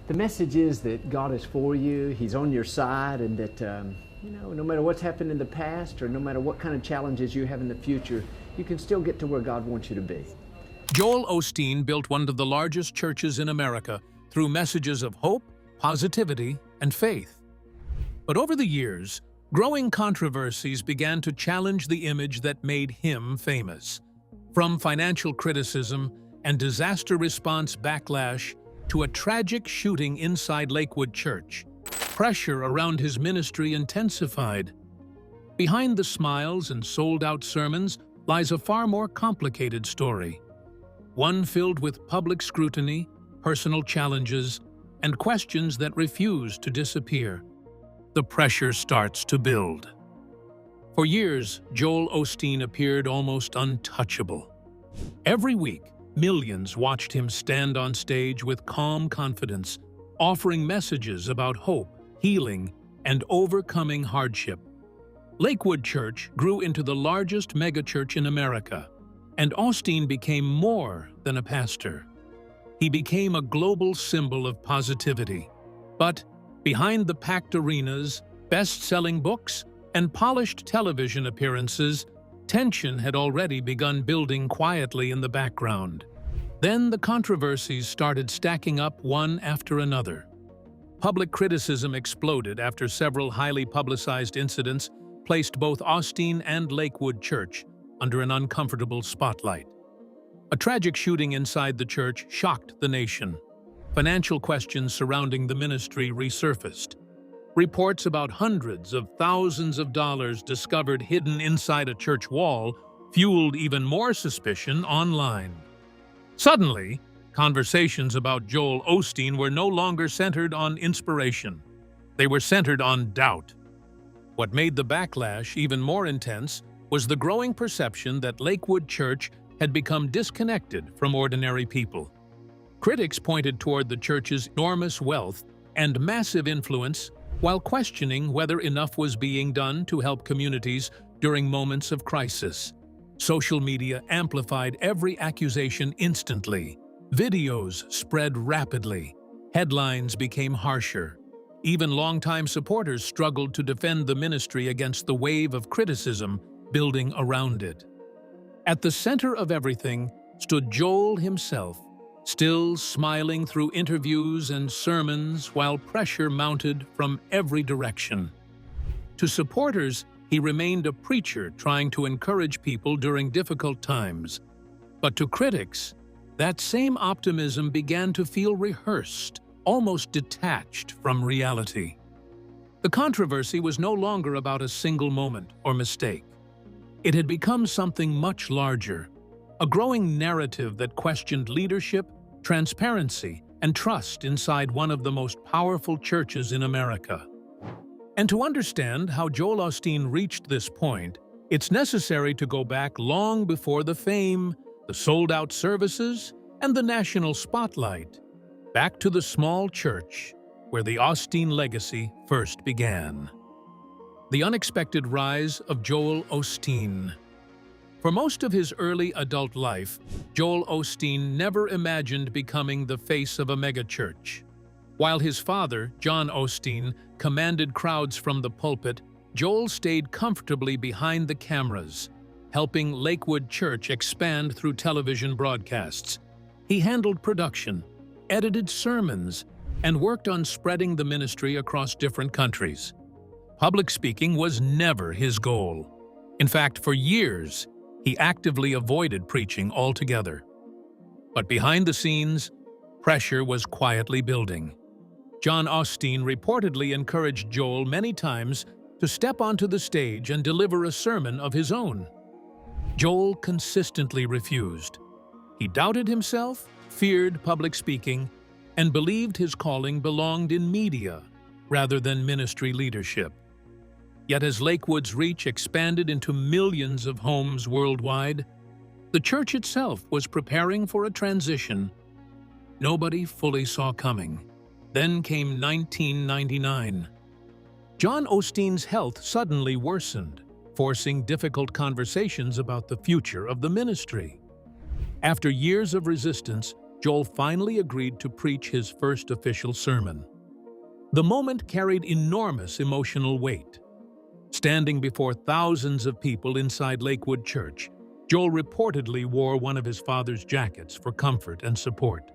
The message is that God is for you, He's on your side, and that no matter what's happened in the past or no matter what kind of challenges you have in the future, you can still get to where God wants you to be. Joel Osteen built one of the largest churches in America through messages of hope, positivity, and faith. But over the years, growing controversies began to challenge the image that made him famous. From financial criticism and disaster response backlash to a tragic shooting inside Lakewood Church, pressure around his ministry intensified. Behind the smiles and sold-out sermons lies a far more complicated story. One filled with public scrutiny, personal challenges, and questions that refuse to disappear. The pressure starts to build. For years, Joel Osteen appeared almost untouchable. Every week, millions watched him stand on stage with calm confidence, offering messages about hope, healing, and overcoming hardship. Lakewood Church grew into the largest megachurch in America, and Osteen became more than a pastor. He became a global symbol of positivity. But behind the packed arenas, best-selling books, and polished television appearances, tension had already begun building quietly in the background. Then the controversies started stacking up one after another. Public criticism exploded after several highly publicized incidents placed both Osteen and Lakewood Church under an uncomfortable spotlight. A tragic shooting inside the church shocked the nation. Financial questions surrounding the ministry resurfaced. Reports about hundreds of thousands of dollars discovered hidden inside a church wall fueled even more suspicion online. Suddenly, conversations about Joel Osteen were no longer centered on inspiration. They were centered on doubt. What made the backlash even more intense was the growing perception that Lakewood Church had become disconnected from ordinary people. Critics pointed toward the church's enormous wealth and massive influence while questioning whether enough was being done to help communities during moments of crisis. Social media amplified every accusation instantly. Videos spread rapidly. Headlines became harsher. Even longtime supporters struggled to defend the ministry against the wave of criticism building around it. At the center of everything stood Joel himself, still smiling through interviews and sermons while pressure mounted from every direction. To supporters, he remained a preacher trying to encourage people during difficult times. But to critics, that same optimism began to feel rehearsed, almost detached from reality. The controversy was no longer about a single moment or mistake. It had become something much larger, a growing narrative that questioned leadership, transparency, and trust inside one of the most powerful churches in America. And to understand how Joel Osteen reached this point, it's necessary to go back long before the fame, the sold-out services, and the national spotlight, back to the small church where the Osteen legacy first began. The unexpected rise of Joel Osteen. For most of his early adult life, Joel Osteen never imagined becoming the face of a megachurch. While his father, John Osteen, commanded crowds from the pulpit, Joel stayed comfortably behind the cameras, helping Lakewood Church expand through television broadcasts. He handled production, edited sermons, and worked on spreading the ministry across different countries. Public speaking was never his goal. In fact, for years, he actively avoided preaching altogether. But behind the scenes, pressure was quietly building. John Osteen reportedly encouraged Joel many times to step onto the stage and deliver a sermon of his own. Joel consistently refused. He doubted himself, feared public speaking, and believed his calling belonged in media rather than ministry leadership. Yet as Lakewood's reach expanded into millions of homes worldwide, the church itself was preparing for a transition nobody fully saw coming. Then came 1999. John Osteen's health suddenly worsened, forcing difficult conversations about the future of the ministry. After years of resistance, Joel finally agreed to preach his first official sermon. The moment carried enormous emotional weight. Standing before thousands of people inside Lakewood Church, Joel reportedly wore one of his father's jackets for comfort and support.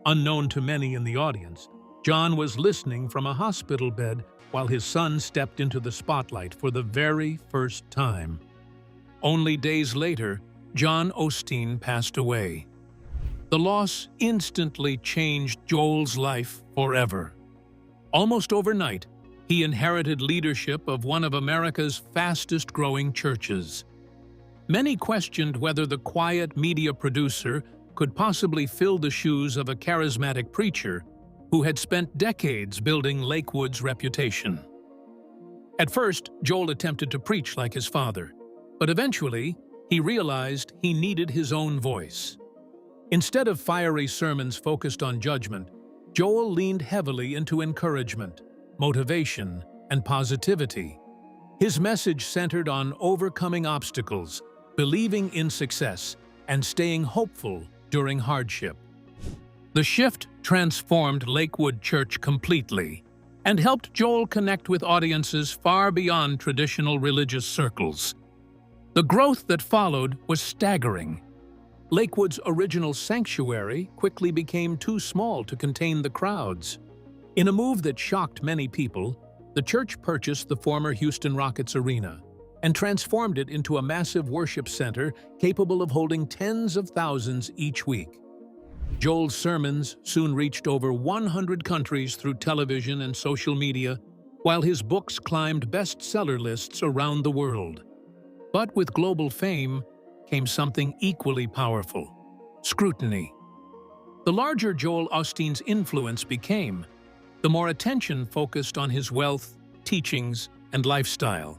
Unknown to many in the audience, John was listening from a hospital bed while his son stepped into the spotlight for the very first time. Only days later, John Osteen passed away. The loss instantly changed Joel's life forever. Almost overnight, he inherited leadership of one of America's fastest-growing churches. Many questioned whether the quiet media producer could possibly fill the shoes of a charismatic preacher who had spent decades building Lakewood's reputation. At first, Joel attempted to preach like his father, but eventually, he realized he needed his own voice. Instead of fiery sermons focused on judgment, Joel leaned heavily into encouragement, motivation, and positivity. His message centered on overcoming obstacles, believing in success, and staying hopeful during hardship. The shift transformed Lakewood Church completely and helped Joel connect with audiences far beyond traditional religious circles. The growth that followed was staggering. Lakewood's original sanctuary quickly became too small to contain the crowds. In a move that shocked many people, the church purchased the former Houston Rockets arena and transformed it into a massive worship center capable of holding tens of thousands each week. Joel's sermons soon reached over 100 countries through television and social media, while his books climbed bestseller lists around the world. But with global fame came something equally powerful: scrutiny. The larger Joel Osteen's influence became, the more attention focused on his wealth, teachings, and lifestyle.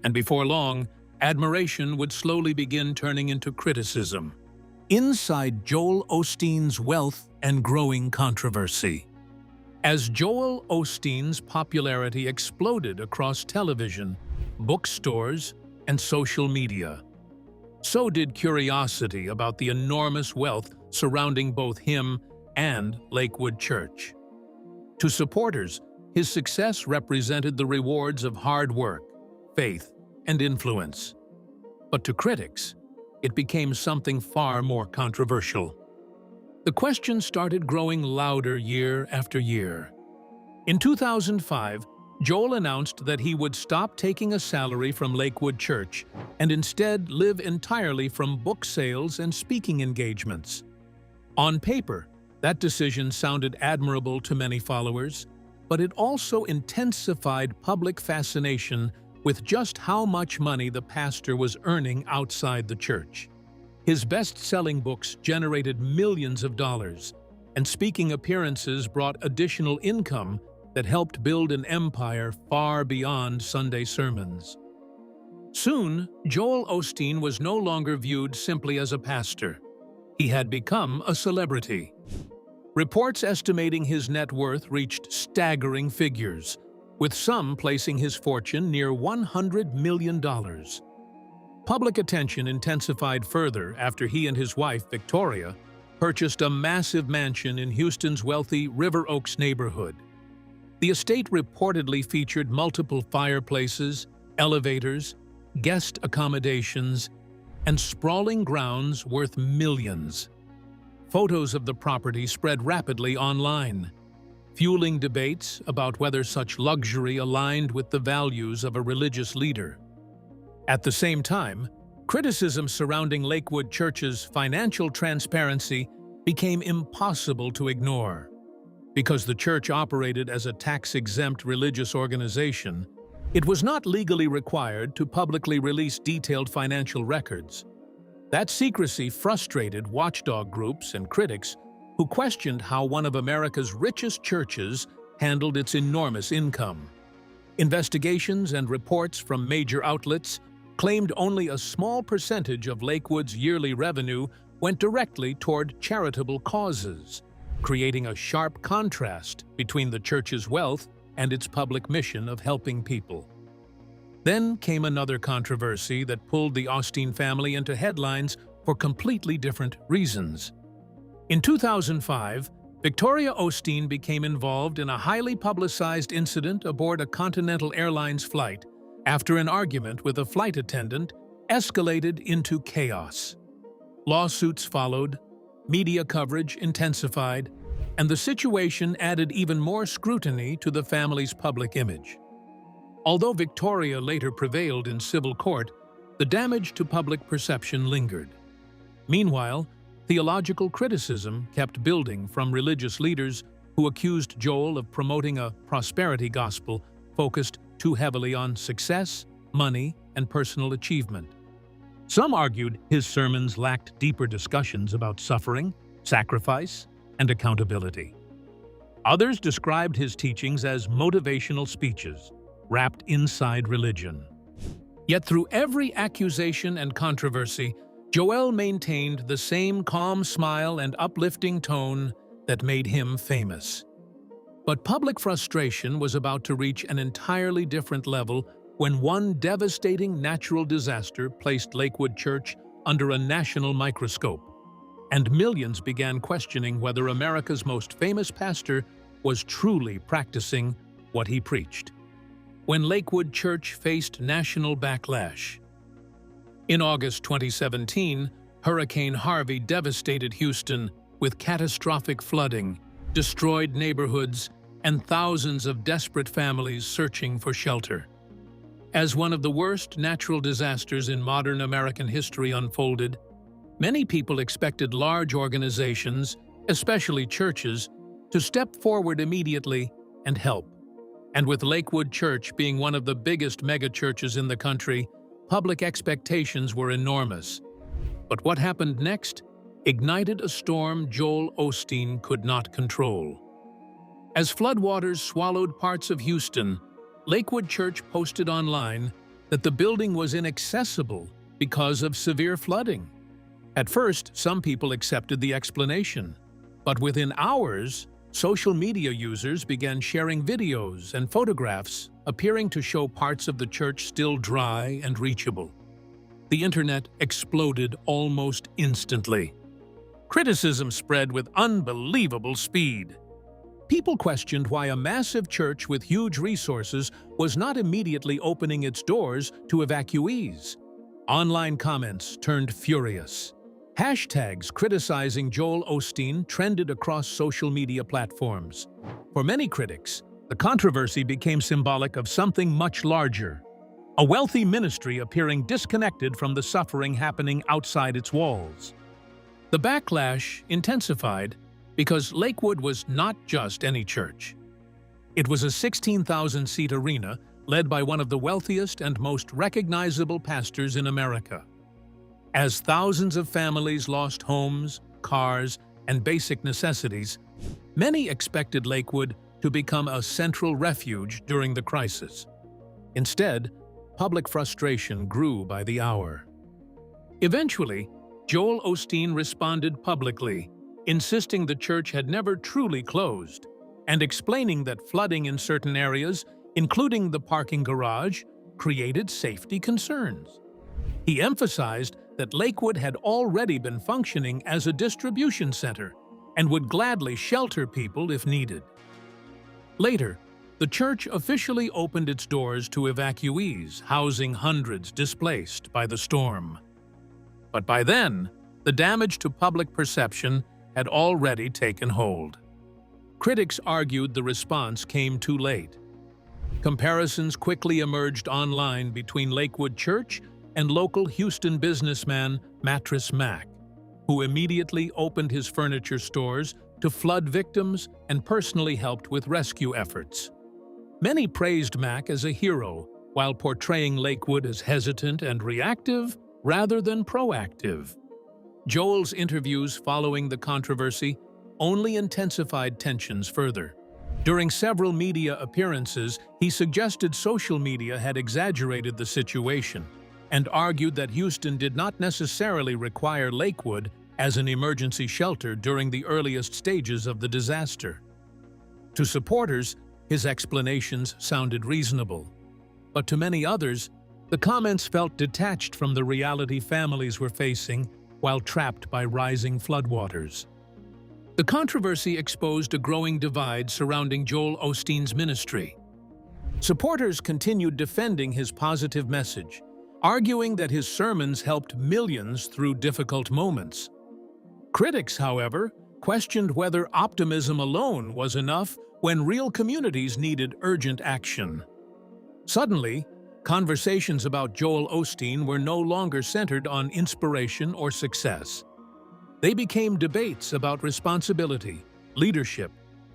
And before long, admiration would slowly begin turning into criticism. Inside Joel Osteen's wealth and growing controversy. As Joel Osteen's popularity exploded across television, bookstores, and social media, so did curiosity about the enormous wealth surrounding both him and Lakewood Church. To supporters, his success represented the rewards of hard work, faith, and influence. But to critics, it became something far more controversial. The question started growing louder year after year. In 2005, Joel announced that he would stop taking a salary from Lakewood Church and instead live entirely from book sales and speaking engagements. On paper, that decision sounded admirable to many followers, but it also intensified public fascination with just how much money the pastor was earning outside the church. His best-selling books generated millions of dollars, and speaking appearances brought additional income that helped build an empire far beyond Sunday sermons. Soon, Joel Osteen was no longer viewed simply as a pastor. He had become a celebrity. Reports estimating his net worth reached staggering figures, with some placing his fortune near $100 million. Public attention intensified further after he and his wife, Victoria, purchased a massive mansion in Houston's wealthy River Oaks neighborhood. The estate reportedly featured multiple fireplaces, elevators, guest accommodations, and sprawling grounds worth millions. Photos of the property spread rapidly online, fueling debates about whether such luxury aligned with the values of a religious leader. At the same time, criticism surrounding Lakewood Church's financial transparency became impossible to ignore. Because the church operated as a tax-exempt religious organization, it was not legally required to publicly release detailed financial records. That secrecy frustrated watchdog groups and critics who questioned how one of America's richest churches handled its enormous income. Investigations and reports from major outlets claimed only a small percentage of Lakewood's yearly revenue went directly toward charitable causes, creating a sharp contrast between the church's wealth and its public mission of helping people. Then came another controversy that pulled the Osteen family into headlines for completely different reasons. In 2005, Victoria Osteen became involved in a highly publicized incident aboard a Continental Airlines flight after an argument with a flight attendant escalated into chaos. Lawsuits followed, media coverage intensified, and the situation added even more scrutiny to the family's public image. Although Victoria later prevailed in civil court, the damage to public perception lingered. Meanwhile, theological criticism kept building from religious leaders who accused Joel of promoting a prosperity gospel focused too heavily on success, money, and personal achievement. Some argued his sermons lacked deeper discussions about suffering, sacrifice, and accountability. Others described his teachings as motivational speeches, wrapped inside religion. Yet through every accusation and controversy, Joel maintained the same calm smile and uplifting tone that made him famous. But public frustration was about to reach an entirely different level when one devastating natural disaster placed Lakewood Church under a national microscope, and millions began questioning whether America's most famous pastor was truly practicing what he preached. When Lakewood Church faced national backlash. In August 2017, Hurricane Harvey devastated Houston with catastrophic flooding, destroyed neighborhoods, and thousands of desperate families searching for shelter. As one of the worst natural disasters in modern American history unfolded, many people expected large organizations, especially churches, to step forward immediately and help. And with Lakewood Church being one of the biggest megachurches in the country, public expectations were enormous. But what happened next ignited a storm Joel Osteen could not control. As floodwaters swallowed parts of Houston, Lakewood Church posted online that the building was inaccessible because of severe flooding. At first, some people accepted the explanation, but within hours, social media users began sharing videos and photographs appearing to show parts of the church still dry and reachable. The internet exploded almost instantly. Criticism spread with unbelievable speed. People questioned why a massive church with huge resources was not immediately opening its doors to evacuees. Online comments turned furious. Hashtags criticizing Joel Osteen trended across social media platforms. For many critics, the controversy became symbolic of something much larger, a wealthy ministry appearing disconnected from the suffering happening outside its walls. The backlash intensified because Lakewood was not just any church. It was a 16,000-seat arena led by one of the wealthiest and most recognizable pastors in America. As thousands of families lost homes, cars, and basic necessities, many expected Lakewood to become a central refuge during the crisis. Instead, public frustration grew by the hour. Eventually, Joel Osteen responded publicly, insisting the church had never truly closed, and explaining that flooding in certain areas, including the parking garage, created safety concerns. He emphasized that Lakewood had already been functioning as a distribution center and would gladly shelter people if needed. Later, the church officially opened its doors to evacuees, housing hundreds displaced by the storm. But by then, the damage to public perception had already taken hold. Critics argued the response came too late. Comparisons quickly emerged online between Lakewood Church and local Houston businessman Mattress Mac, who immediately opened his furniture stores to flood victims and personally helped with rescue efforts. Many praised Mac as a hero, while portraying Lakewood as hesitant and reactive rather than proactive. Joel's interviews following the controversy only intensified tensions further. During several media appearances, he suggested social media had exaggerated the situation and argued that Houston did not necessarily require Lakewood as an emergency shelter during the earliest stages of the disaster. To supporters, his explanations sounded reasonable, but to many others, the comments felt detached from the reality families were facing while trapped by rising floodwaters. The controversy exposed a growing divide surrounding Joel Osteen's ministry. Supporters continued defending his positive message, arguing that his sermons helped millions through difficult moments. Critics, however, questioned whether optimism alone was enough when real communities needed urgent action. Suddenly, conversations about Joel Osteen were no longer centered on inspiration or success. They became debates about responsibility, leadership,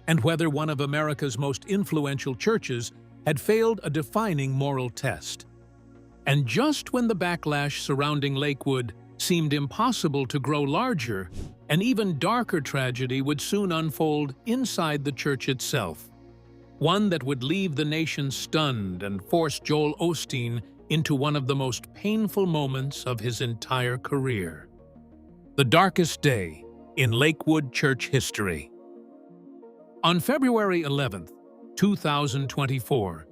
and whether one of America's most influential churches had failed a defining moral test. And just when the backlash surrounding Lakewood seemed impossible to grow larger, an even darker tragedy would soon unfold inside the church itself. One that would leave the nation stunned and force Joel Osteen into one of the most painful moments of his entire career. The darkest day in Lakewood Church history. On February 11, 2024,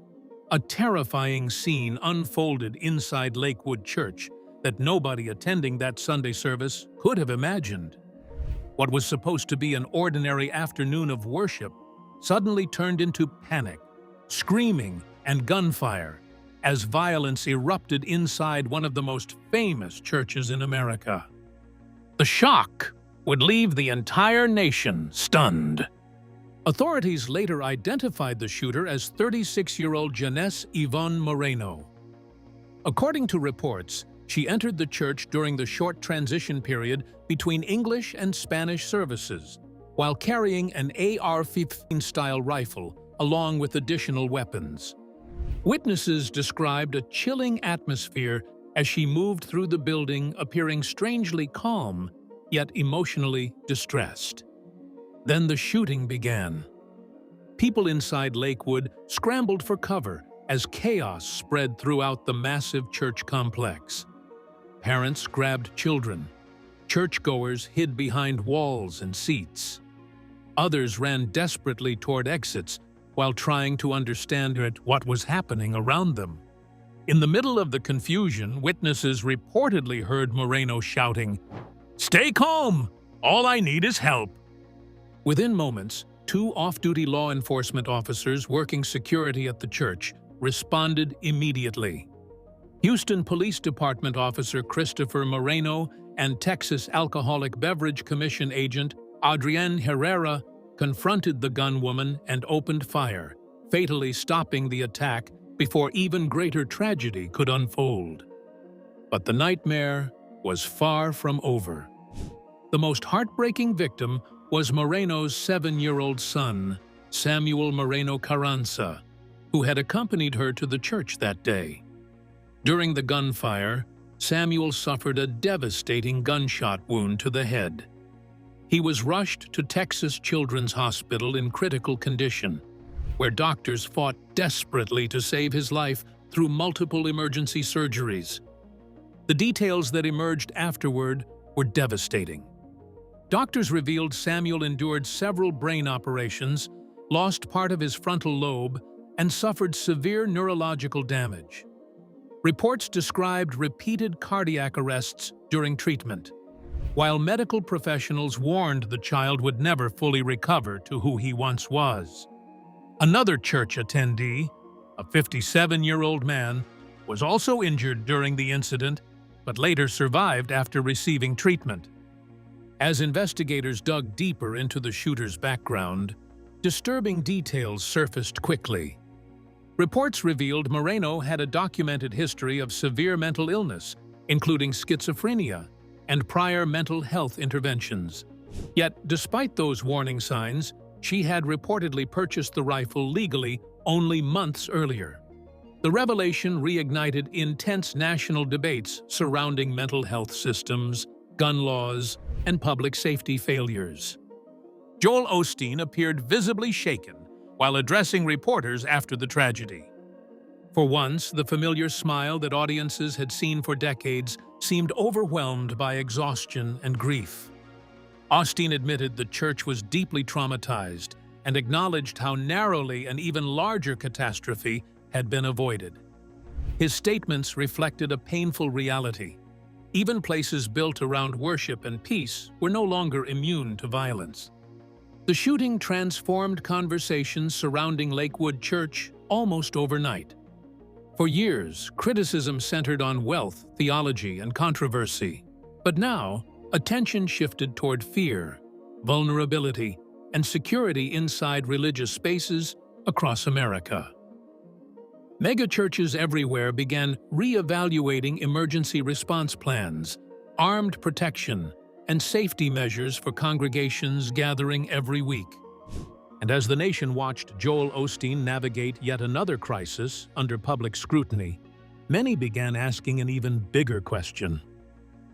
a terrifying scene unfolded inside Lakewood Church that nobody attending that Sunday service could have imagined. What was supposed to be an ordinary afternoon of worship suddenly turned into panic, screaming, and gunfire as violence erupted inside one of the most famous churches in America. The shock would leave the entire nation stunned. Authorities later identified the shooter as 36-year-old Janice Yvonne Moreno. According to reports, she entered the church during the short transition period between English and Spanish services, while carrying an AR-15-style rifle along with additional weapons. Witnesses described a chilling atmosphere as she moved through the building, appearing strangely calm, yet emotionally distressed. Then the shooting began. People inside Lakewood scrambled for cover as chaos spread throughout the massive church complex. Parents grabbed children. Churchgoers hid behind walls and seats. Others ran desperately toward exits while trying to understand what was happening around them. In the middle of the confusion, witnesses reportedly heard Moreno shouting, "Stay calm! All I need is help!" Within moments, 2 off-duty law enforcement officers working security at the church responded immediately. Houston Police Department Officer Christopher Moreno and Texas Alcoholic Beverage Commission agent Adrienne Herrera confronted the gunwoman and opened fire, fatally stopping the attack before even greater tragedy could unfold. But the nightmare was far from over. The most heartbreaking victim was Moreno's 7-year-old son, Samuel Moreno Carranza, who had accompanied her to the church that day. During the gunfire, Samuel suffered a devastating gunshot wound to the head. He was rushed to Texas Children's Hospital in critical condition, where doctors fought desperately to save his life through multiple emergency surgeries. The details that emerged afterward were devastating. Doctors revealed Samuel endured several brain operations, lost part of his frontal lobe, and suffered severe neurological damage. Reports described repeated cardiac arrests during treatment, while medical professionals warned the child would never fully recover to who he once was. Another church attendee, a 57-year-old man, was also injured during the incident, but later survived after receiving treatment. As investigators dug deeper into the shooter's background, disturbing details surfaced quickly. Reports revealed Moreno had a documented history of severe mental illness, including schizophrenia, and prior mental health interventions. Yet, despite those warning signs, she had reportedly purchased the rifle legally only months earlier. The revelation reignited intense national debates surrounding mental health systems, gun laws, and public safety failures. Joel Osteen appeared visibly shaken while addressing reporters after the tragedy. For once, the familiar smile that audiences had seen for decades seemed overwhelmed by exhaustion and grief. Osteen admitted the church was deeply traumatized and acknowledged how narrowly an even larger catastrophe had been avoided. His statements reflected a painful reality. Even places built around worship and peace were no longer immune to violence. The shooting transformed conversations surrounding Lakewood Church almost overnight. For years, criticism centered on wealth, theology, and controversy. But now, attention shifted toward fear, vulnerability, and security inside religious spaces across America. Megachurches everywhere began re-evaluating emergency response plans, armed protection, and safety measures for congregations gathering every week. And as the nation watched Joel Osteen navigate yet another crisis under public scrutiny, many began asking an even bigger question.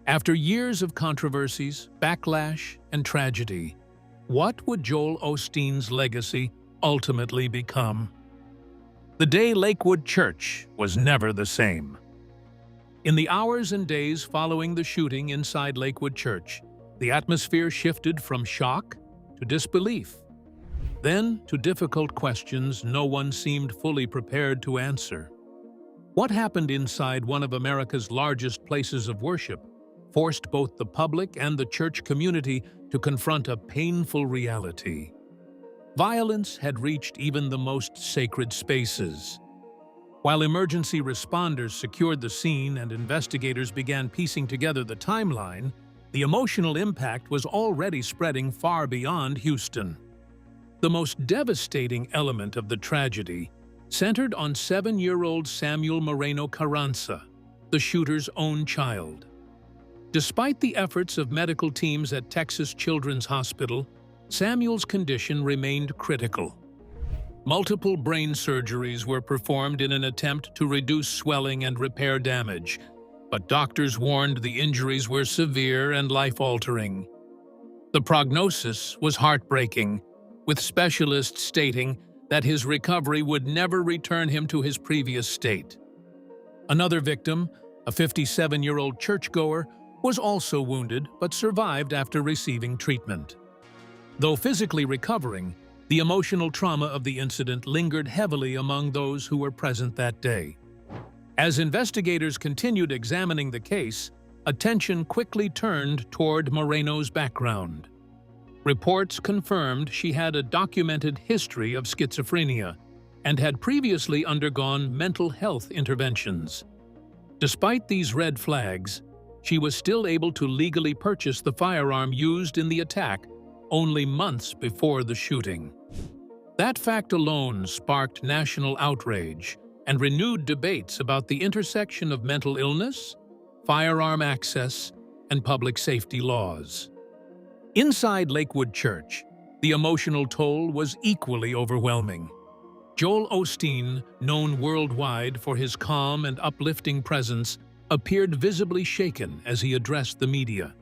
After years of controversies, backlash, and tragedy, what would Joel Osteen's legacy ultimately become? The day Lakewood Church was never the same. In the hours and days following the shooting inside Lakewood Church, the atmosphere shifted from shock to disbelief, then to difficult questions no one seemed fully prepared to answer. What happened inside one of America's largest places of worship forced both the public and the church community to confront a painful reality. Violence had reached even the most sacred spaces. While emergency responders secured the scene and investigators began piecing together the timeline, the emotional impact was already spreading far beyond Houston. The most devastating element of the tragedy centered on 7-year-old Samuel Moreno Carranza, the shooter's own child. Despite the efforts of medical teams at Texas Children's Hospital, Samuel's condition remained critical. Multiple brain surgeries were performed in an attempt to reduce swelling and repair damage, but doctors warned the injuries were severe and life-altering. The prognosis was heartbreaking, with specialists stating that his recovery would never return him to his previous state. Another victim, a 57-year-old churchgoer, was also wounded but survived after receiving treatment. Though physically recovering, the emotional trauma of the incident lingered heavily among those who were present that day. As investigators continued examining the case, attention quickly turned toward Moreno's background. Reports confirmed she had a documented history of schizophrenia and had previously undergone mental health interventions. Despite these red flags, she was still able to legally purchase the firearm used in the attack only months before the shooting. That fact alone sparked national outrage and renewed debates about the intersection of mental illness, firearm access, and public safety laws. Inside Lakewood Church, the emotional toll was equally overwhelming. Joel Osteen, known worldwide for his calm and uplifting presence, appeared visibly shaken as he addressed the media.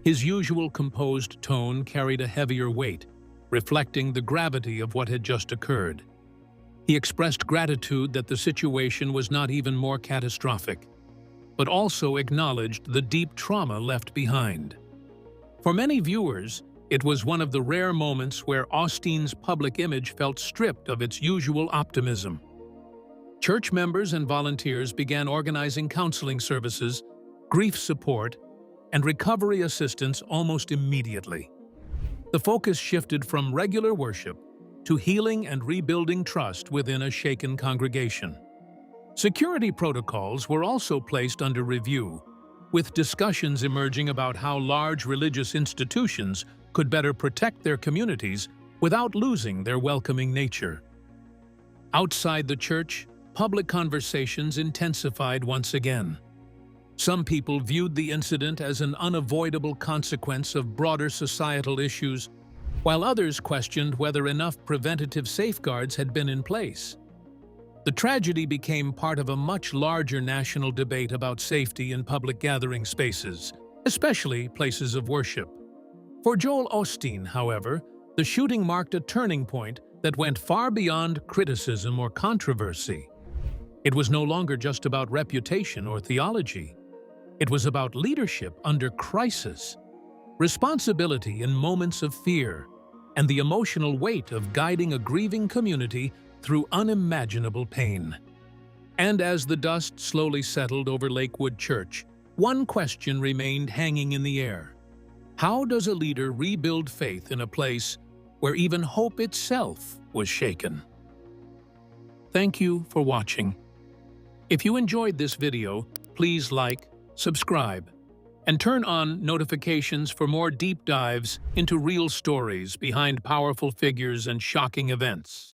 His usual composed tone carried a heavier weight, reflecting the gravity of what had just occurred. He expressed gratitude that the situation was not even more catastrophic, but also acknowledged the deep trauma left behind. For many viewers, it was one of the rare moments where Osteen's public image felt stripped of its usual optimism. Church members and volunteers began organizing counseling services, grief support, and recovery assistance almost immediately. The focus shifted from regular worship to healing and rebuilding trust within a shaken congregation. Security protocols were also placed under review, with discussions emerging about how large religious institutions could better protect their communities without losing their welcoming nature. Outside the church, public conversations intensified once again. Some people viewed the incident as an unavoidable consequence of broader societal issues, while others questioned whether enough preventative safeguards had been in place. The tragedy became part of a much larger national debate about safety in public gathering spaces, especially places of worship. For Joel Osteen, however, the shooting marked a turning point that went far beyond criticism or controversy. It was no longer just about reputation or theology. It was about leadership under crisis, responsibility in moments of fear, and the emotional weight of guiding a grieving community through unimaginable pain. And as the dust slowly settled over Lakewood Church, one question remained hanging in the air. How does a leader rebuild faith in a place where even hope itself was shaken. Thank you for watching. If you enjoyed this video, please like, subscribe, and turn on notifications for more deep dives into real stories behind powerful figures and shocking events.